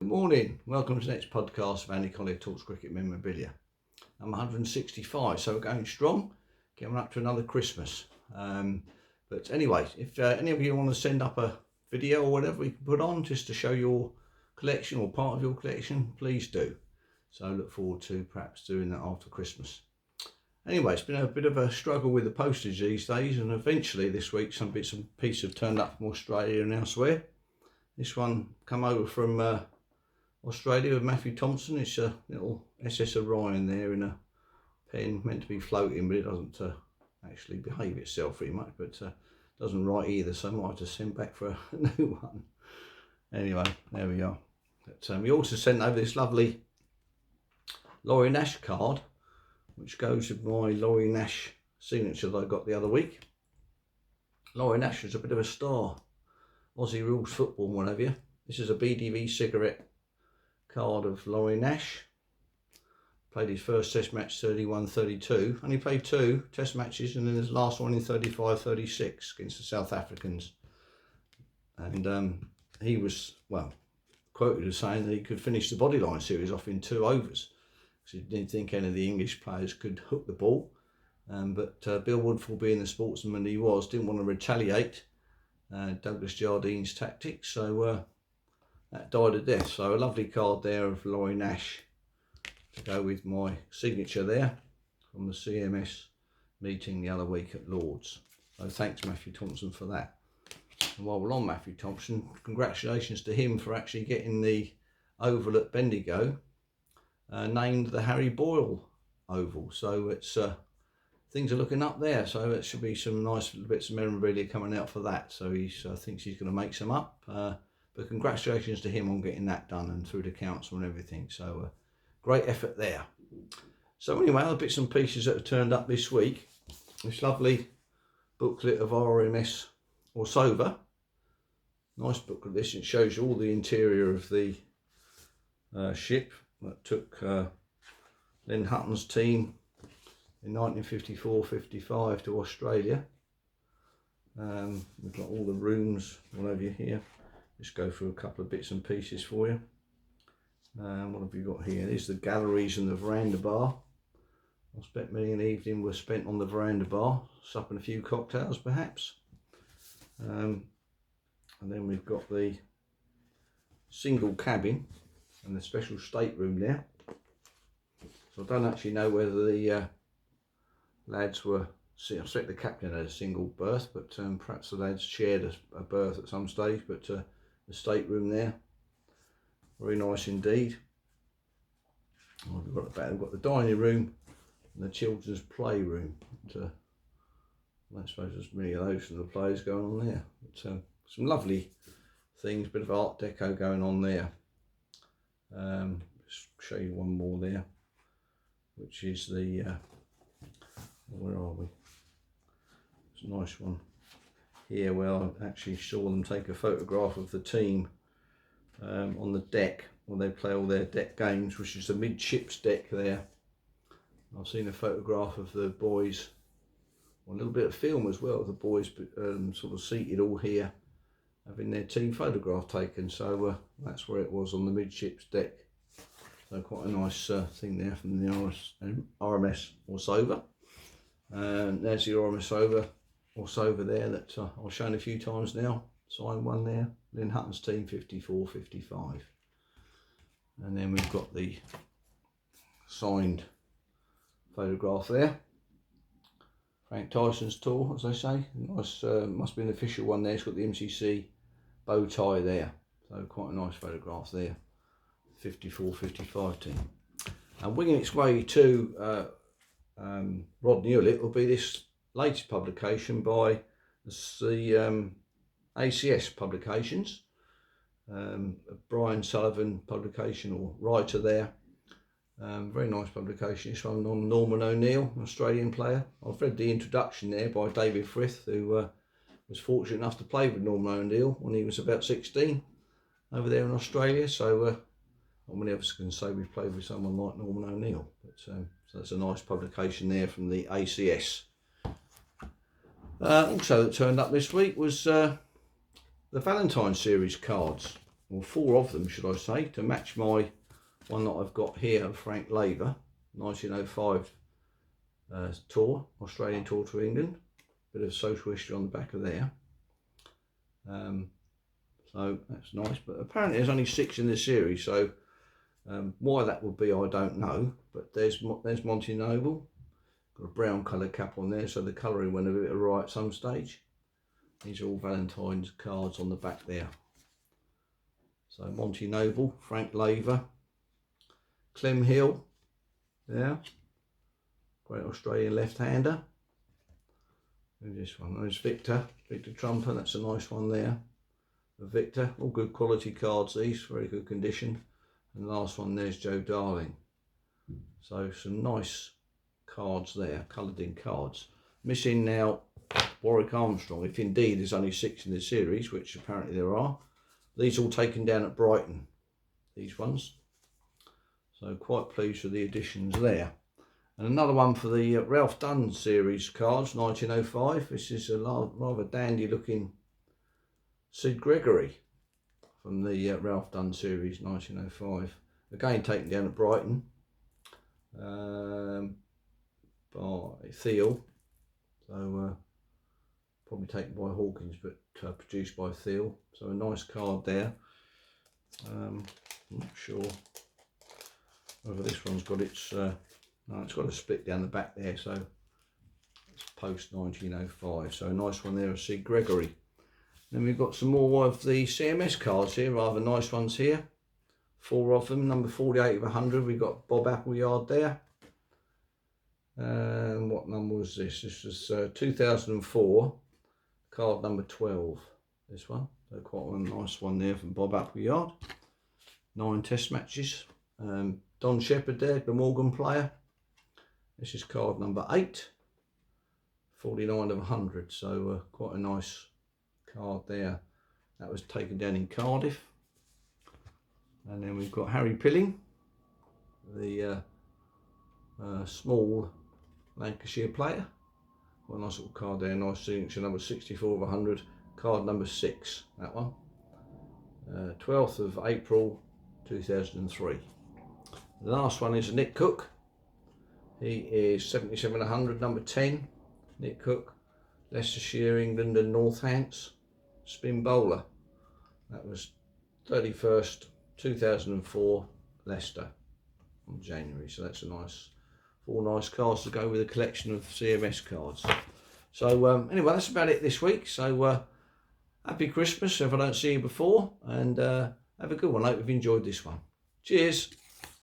Morning, welcome to the next podcast of Andy Collier-talks cricket memorabilia. I'm 165, so we're going strong, getting up to another Christmas. But anyway, if any of you want to send up a video or whatever we can put on just to show your collection or part of your collection, please do. So I look forward to perhaps doing that after Christmas. Anyway, it's been a bit of a struggle with the postage these days, and eventually this week some bits and pieces have turned up from Australia and elsewhere. This one come over from Australia with Matthew Thompson. It's a little SS Orion there in a pen, meant to be floating, but it doesn't actually behave itself very much, but doesn't write either, so I might have to send back for a new one. Anyway, there we are. But we also sent over this lovely Laurie Nash card, which goes with my Laurie Nash signature that I got the other week. Laurie Nash is a bit of a star. Aussie rules football and what have you. This is a BDV cigarette card of Laurie Nash. Played his first test match 31-32. Only played 2 test matches, and then his last one in 35-36 against the South Africans. And he was, well, quoted as saying that he could finish the Bodyline series off in 2 overs. Because he didn't think any of the English players could hook the ball. But Bill Woodfull, being the sportsman he was, didn't want to retaliate Douglas Jardine's tactics, so that died a death. So a lovely card there of Laurie Nash to go with my signature there from the CMS meeting the other week at Lord's. So thanks Matthew Thompson for that. And while we're on Matthew Thompson, congratulations to him for actually getting the oval at Bendigo named the Harry Boyle Oval. So it's things are looking up there, so it should be some nice little bits of memorabilia coming out for that. So he thinks he's going to make some up. But congratulations to him on getting that done and through the council and everything. So great effort there. So anyway, other bits and pieces that have turned up this week. This lovely booklet of RMS Orsova. Nice booklet this. It shows you all the interior of the ship that took Len Hutton's team in 1954-55 to Australia. We've got all the rooms all over here. Just go through a couple of bits and pieces for you. What have we got here? There's the galleries and the veranda bar. I spent many an evening was spent on the veranda bar, supping a few cocktails perhaps. And then we've got the single cabin and the special stateroom there. So I don't actually know whether the lads were, I expect the captain had a single berth, but perhaps the lads shared a berth at some stage, but the stateroom there, very nice indeed. We've got the dining room and the children's playroom. I suppose there's many of those from the plays going on there. But, some lovely things, bit of art deco going on there. Just show you one more there, which is the where are we? It's a nice one here where I actually saw them take a photograph of the team on the deck when they play all their deck games, which is the midships deck there. I've seen a photograph of the boys, or a little bit of film as well, of the boys sort of seated all here having their team photograph taken. So that's where it was, on the midships deck. So quite a nice thing there from the RMS Orsova. And there's the RMS Orsova there that I've shown a few times now. Signed one there, Lynn Hutton's team 54-55. And then we've got the signed photograph there. Frank Tyson's tour, as they say. Nice, must be an official one there. It's got the MCC bow tie there. So quite a nice photograph there. 54-55 team. And winging its way to Rod Newlett will be this latest publication by the ACS Publications, Brian Sullivan publication or writer there. Very nice publication. It's on Norman O'Neill, an Australian player. I've read the introduction there by David Frith, who was fortunate enough to play with Norman O'Neill when he was about 16 over there in Australia. So not many of us can say we've played with someone like Norman O'Neill, but so that's a nice publication there from the ACS. Also that turned up this week was the Valentine series cards. or 4 of them should I say, to match my one that I've got here, Frank Laver, 1905 tour, Australian tour to England. Bit of social history on the back of there. So that's nice, but apparently there's only 6 in this series, so why that would be I don't know. But there's Monty Noble, got a brown coloured cap on there, so the colouring went a bit awry at some stage. These are all Valentine's cards on the back there. So Monty Noble, Frank Laver, Clem Hill, there, great Australian left-hander. Who's this one? There's Victor Trumper, that's a nice one there. Victor, all good quality cards these, very good condition. And the last one there's Joe Darling. So some nice cards there, coloured in cards. Missing now Warwick Armstrong, if indeed there's only 6 in the series, which apparently there are. These all taken down at Brighton, these ones. So quite pleased with the additions there. And another one for the Ralph Dunn series cards, 1905. This is a rather dandy looking Sid Gregory from the Ralph Dunn series, 1905. Again taken down at Brighton by Thiel. So probably taken by Hawkins, but produced by Thiel. So a nice card there. I'm not sure whether this one's got its, no, it's got a split down the back there, so it's post 1905. So a nice one there of C. Gregory. Then we've got some more of the CMS cards here, rather nice ones here. 4 of them, number 48 of 100. We've got Bob Appleyard there. And what number was this? This was 2004, card number 12. This one, so quite a nice one there from Bob Appleyard. 9 test matches. Don Shepherd there, the Morgan player. This is card number 8, 49 of 100. So quite a nice card there. That was taken down in Cardiff. And then we've got Harry Pilling, the small Lancashire player. Got a nice little card there, nice signature, number 64 of 100, card number 6, that one. 12th of April 2003. The last one is Nick Cook. He is 77 of 100, number 10, Nick Cook, Leicestershire, England and Northants, spin bowler. That was 31st 2004, Leicester, in January. So that's a nice, 4 nice cards to go with a collection of CMS cards. So anyway, that's about it this week. So happy Christmas if I don't see you before, and have a good one. I hope you've enjoyed this one. Cheers.